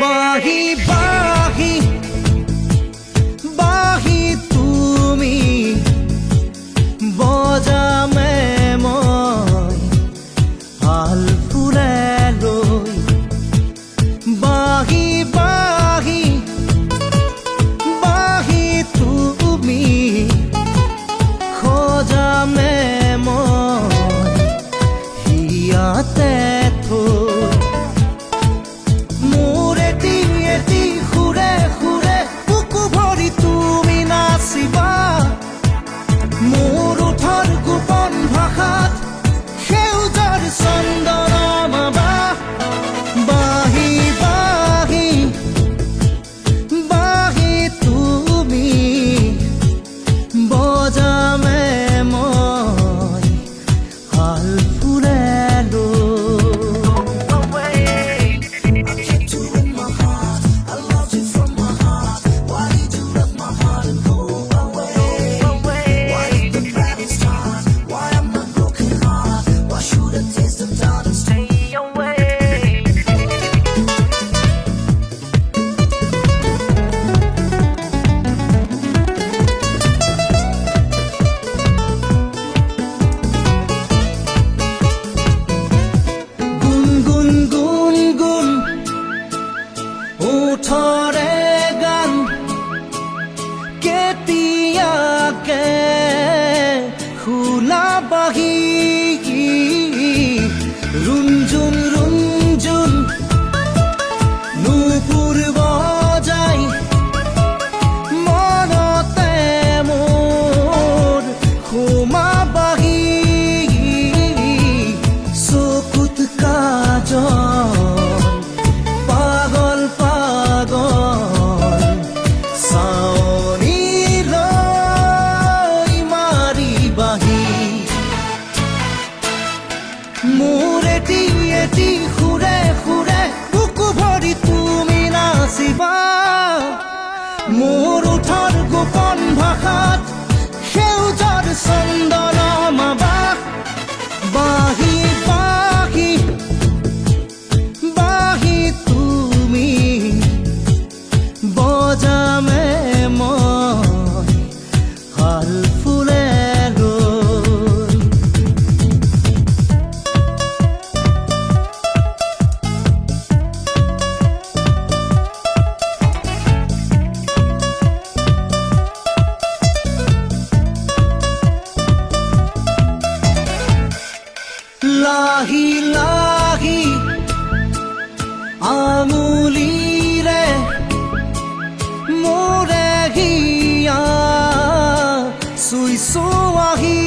বাহি বাহি বাহি তুমি বজামে মই হাল ফুলে লৈ বাহি বাহি বাহি তুমি খোজামে মই হিয়াতে ওঠৰে গান কেতিয়াকে শুনা বাহি ৰুণজুন ৰুণজুন নুপুৰ বজাই মনতে মোৰ সোমা বাহি চকুত কাজল মোৰেটি এটি সুৰে সুৰে বুকু ভৰি তুমি নাচিবা মোৰ ওঠৰ গোপন ভাষাত সেউজৰ চন্দন মাবা বাহি বাহি বাহি তুমি বজামে মই হাল ফুলে লাহি লাহি আঙুলিৰে মোৰে হিয়া চুই চুৱাহি